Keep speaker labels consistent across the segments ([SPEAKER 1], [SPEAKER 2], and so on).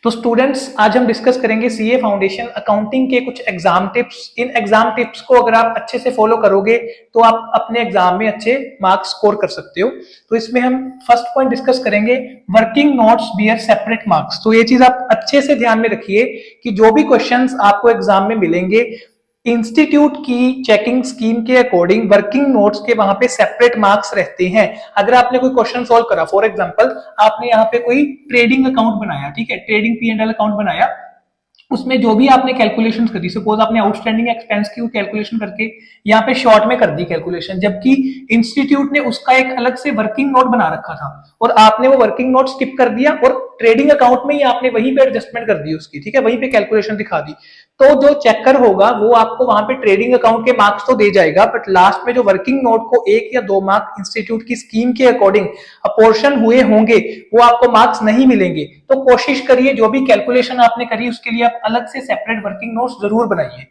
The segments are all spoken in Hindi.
[SPEAKER 1] तो स्टूडेंट्स, आज हम डिस्कस करेंगे सीए फाउंडेशन अकाउंटिंग के कुछ exam tips. In exam tips को अगर आप अच्छे से फॉलो करोगे तो आप अपने एग्जाम में अच्छे मार्क्स स्कोर कर सकते हो। तो इसमें हम फर्स्ट पॉइंट डिस्कस करेंगे, working notes bear separate marks. तो ये चीज आप अच्छे से ध्यान में रखिए कि जो भी क्वेश्चंस आपको एग्जाम में मिलेंगे, इंस्टीट्यूट की चेकिंग स्कीम के अकॉर्डिंग वर्किंग नोट्स के वहां पे सेपरेट मार्क्स रहते हैं। अगर आपने कोई क्वेश्चन सॉल्व करा, फॉर एग्जांपल आपने यहाँ पे कोई ट्रेडिंग अकाउंट बनाया, ठीक है, ट्रेडिंग P&L अकाउंट बनाया, उसमें जो भी आपने कैलकुलेशंस करी, सपोज आपने आउटस्टैंडिंग एक्सपेंस की कैलकुलेशन करके यहाँ पे शॉर्ट में कर दी कैलकुलेशन, जबकि इंस्टीट्यूट ने उसका एक अलग से वर्किंग नोट बना रखा था और आपने वो वर्किंग नोट स्किप कर दिया और ट्रेडिंग अकाउंट में ही आपने वहीं पे एडजस्टमेंट कर दी उसकी, ठीक है, वहीं पे कैलकुलेशन दिखा दी। तो जो चेकर होगा वो आपको वहां पे ट्रेडिंग अकाउंट के मार्क्स तो दे जाएगा, बट लास्ट में जो वर्किंग नोट को 1 या 2 मार्क इंस्टीट्यूट की स्कीम के अकॉर्डिंग अपोर्शन हुए होंगे वो आपको मार्क्स नहीं मिलेंगे। तो कोशिश करिए जो भी कैलकुलेशन आपने करी उसके लिए आप अलग से सेपरेट वर्किंग नोट्स जरूर बनाइए।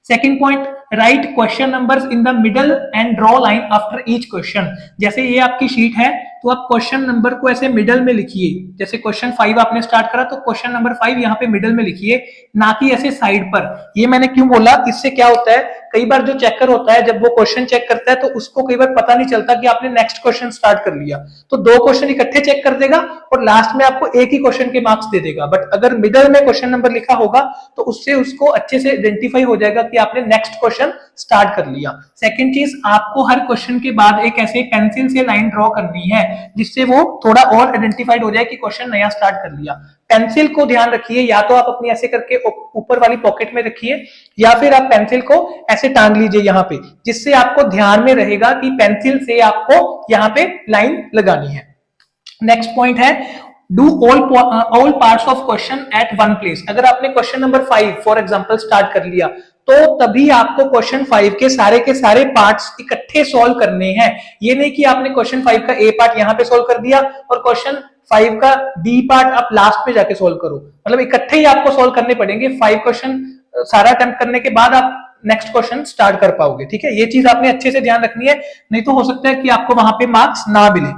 [SPEAKER 1] Second point, right question numbers in the middle and draw line after each question. जैसे ये आपकी शीट है तो आप क्वेश्चन नंबर को ऐसे मिडल में लिखिए। जैसे क्वेश्चन 5 आपने स्टार्ट करा तो क्वेश्चन नंबर 5 यहाँ पे मिडल में लिखिए, ना कि ऐसे साइड पर। ये मैंने क्यों बोला, इससे क्या होता है, कई बार जो चेकर होता है जब वो क्वेश्चन चेक करता है तो उसको कई बार पता नहीं चलता कि आपने नेक्स्ट क्वेश्चन स्टार्ट कर लिया, तो 2 क्वेश्चन इकट्ठे चेक कर देगा और लास्ट में आपको एक ही क्वेश्चन के मार्क्स दे देगा। बट अगर मिडल में क्वेश्चन नंबर लिखा होगा तो उससे उसको अच्छे से आइडेंटिफाई हो जाएगा कि आपने नेक्स्ट क्वेश्चन स्टार्ट कर लिया। सेकंड चीज, आपको हर क्वेश्चन के बाद एक ऐसे पेंसिल से लाइन ड्रॉ करनी है जिससे वो थोड़ा और आइडेंटिफाइड हो जाए कि क्वेश्चन नया स्टार्ट कर लिया। पेंसिल को ध्यान रखिए, या तो आप अपनी ऐसे करके ऊपर वाली पॉकेट में रखिए या फिर आप पेंसिल को ऐसे टांग लीजिए यहाँ पे, जिससे आपको ध्यान में रहेगा कि पेंसिल से आपको यहाँ पे लाइन लगानी है। नेक्स्ट पॉइंट है, do all parts of question at one place. अगर आपने question number 5 for example start कर लिया तो तभी आपको क्वेश्चन 5 के सारे पार्ट्स इकट्ठे सॉल्व करने हैं। ये नहीं कि आपने क्वेश्चन 5 का ए पार्ट यहाँ पे सॉल्व कर दिया और क्वेश्चन 5 का डी पार्ट आप लास्ट में जाके सॉल्व करो, मतलब इकट्ठे ही आपको सॉल्व करने पड़ेंगे। 5 क्वेश्चन सारा अटेम्प्ट करने के बाद आप नेक्स्ट क्वेश्चन स्टार्ट कर पाओगे, ठीक है। ये चीज आपने अच्छे से ध्यान रखनी है, नहीं तो हो सकता है कि आपको वहां पे मार्क्स ना मिले।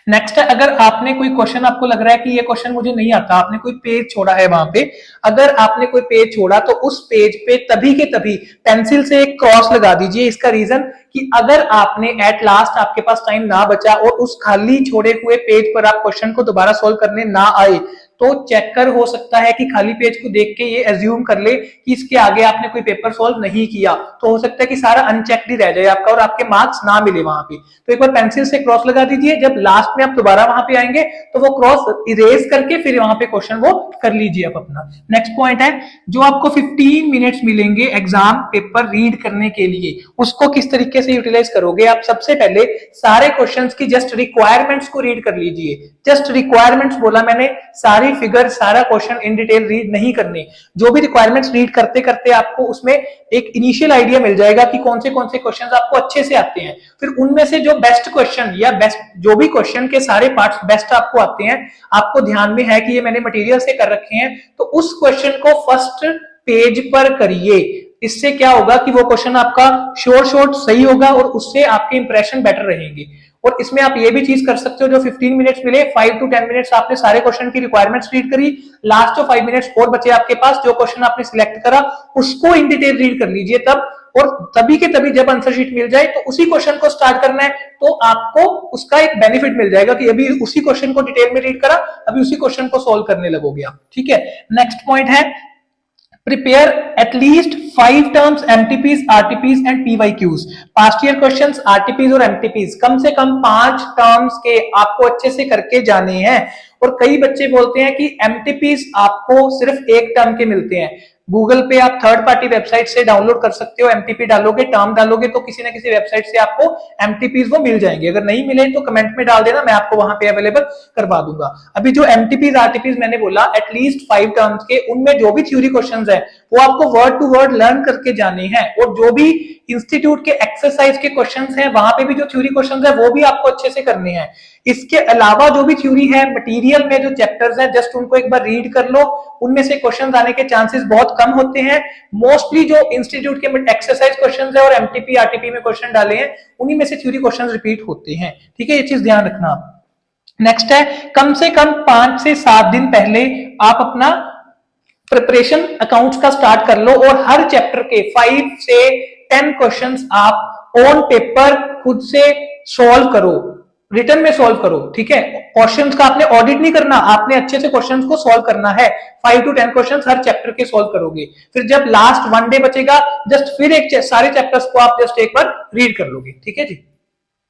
[SPEAKER 1] नेक्स्ट है, अगर आपने कोई क्वेश्चन, आपको लग रहा है कि ये क्वेश्चन मुझे नहीं आता, आपने कोई पेज छोड़ा है वहां पे, अगर आपने कोई पेज छोड़ा तो उस पेज पे तभी के तभी पेंसिल से एक क्रॉस लगा दीजिए। इसका रीजन कि अगर आपने एट लास्ट आपके पास टाइम ना बचा और उस खाली छोड़े हुए पेज पर आप क्वेश्चन को दोबारा सॉल्व करने ना आए तो चेकर हो सकता है कि खाली पेज को देख के ये एज्यूम कर ले कि इसके आगे आपने कोई पेपर सॉल्व नहीं किया, तो हो सकता है कि सारा अनचेक्ड ही रह जाए आपका और आपके मार्क्स ना मिले वहां पे। तो एक बार पेंसिल से क्रॉस लगा दीजिए, जब लास्ट में आप दोबारा वहां पे आएंगे तो वो क्रॉस इरेज करके फिर वहां पे क्वेश्चन वो कर लीजिए आप अपना। नेक्स्ट पॉइंट है, जो आपको 15 मिनट्स मिलेंगे एग्जाम पेपर रीड करने के लिए, उसको किस तरीके से यूटिलाइज करोगे। आप सबसे पहले सारे क्वेश्चंस की जस्ट रिक्वायरमेंट्स को रीड कर लीजिए। जस्ट रिक्वायरमेंट्स बोला मैंने, सारी फिगर सारा क्वेश्चन इन डिटेल रीड नहीं करने। जो भी रिक्वायरमेंट्स रीड करते करते आपको उसमें एक इनिशियल आइडिया मिल जाएगा कि कौन से क्वेश्चंस आपको अच्छे से आते हैं। फिर उनमें से जो बेस्ट क्वेश्चन या बेस्ट जो भी क्वेश्चन के सारे पार्ट्स बेस्ट आपको आते हैं, आपको ध्यान में है कि ये मैंने मटेरियल से कर रखे हैं, तो उस क्वेश्चन को फर्स्ट पेज पर करिए। इससे क्या होगा कि वो क्वेश्चन आपका शॉर्ट सही होगा और उससे आपके इंप्रेशन बेटर रहेंगे। और इसमें आप ये भी चीज कर सकते हो, जो 15 मिनट्स मिले 5 to 10 मिनट्स आपने सारे क्वेश्चन की रिक्वायरमेंट्स रीड करी, लास्ट जो 5 मिनट्स और बचे आपके पास, जो क्वेश्चन आपने सिलेक्ट करा उसको इन डिटेल रीड कर लीजिए तब, और तभी के तभी जब आंसर शीट मिल जाए तो उसी क्वेश्चन को स्टार्ट करना है, तो आपको उसका एक बेनिफिट मिल जाएगा कि अभी उसी क्वेश्चन को डिटेल में रीड करा, अभी उसी क्वेश्चन को सॉल्व करने लगोगे आप, ठीक है। नेक्स्ट पॉइंट है, prepare at least 5 terms MTPs, RTPs and PYQs। Past year questions RTPs और MTPs कम से कम 5 टर्म्स के आपको अच्छे से करके जाने हैं। और कई बच्चे बोलते हैं कि MTPs आपको सिर्फ एक टर्म के मिलते हैं। गूगल पे आप थर्ड पार्टी वेबसाइट से डाउनलोड कर सकते हो, एमटीपी डालोगे, टर्म डालोगे तो किसी ना किसी वेबसाइट से आपको एमटीपीज वो मिल जाएंगे। अगर नहीं मिले तो कमेंट में डाल देना, मैं आपको वहां पे अवेलेबल करवा दूंगा। अभी जो एमटीपीज आरटीपीज मैंने बोला एटलीस्ट 5 टर्म्स के, उनमें जो भी थ्योरी क्वेश्चंस है वो आपको वर्ड टू वर्ड लर्न करके जाने हैं, और जो भी इंस्टीट्यूट के एक्सरसाइज के क्वेश्चंस हैं वहां पे भी जो थ्योरी क्वेश्चंस है वो भी आपको अच्छे से करने हैं। इसके अलावा जो भी थ्योरी है मटेरियल में जो चैप्टर्स हैं जस्ट उनको एक बार रीड कर लो, उनमें से क्वेश्चंस आने के चांसेस बहुत कम होते हैं। मोस्टली जो इंस्टीट्यूट के एक्सरसाइज क्वेश्चंस है और एमटीपी आरटीपी में क्वेश्चन डाले हैं उन्हीं में से थ्योरी क्वेश्चंस रिपीट होते हैं, ठीक है, ये चीज ध्यान रखना आप। नेक्स्ट है कम से कम 5 से 7 दिन पहले आप अपना प्रिपरेशन अकाउंट्स का स्टार्ट कर लो और हर चैप्टर के 5 से 10 क्वेश्चंस आप ऑन पेपर खुद से सॉल्व करो, रिटर्न में सॉल्व करो, ठीक है। क्वेश्चंस का आपने ऑडिट नहीं करना, आपने अच्छे से क्वेश्चंस को सॉल्व करना है। 5 to 10 क्वेश्चंस हर चैप्टर के सॉल्व करोगे, फिर जब लास्ट 1 डे बचेगा जस्ट फिर एक सारे चैप्टर्स को आप जस्ट एक बार रीड कर लोगे, ठीक है जी।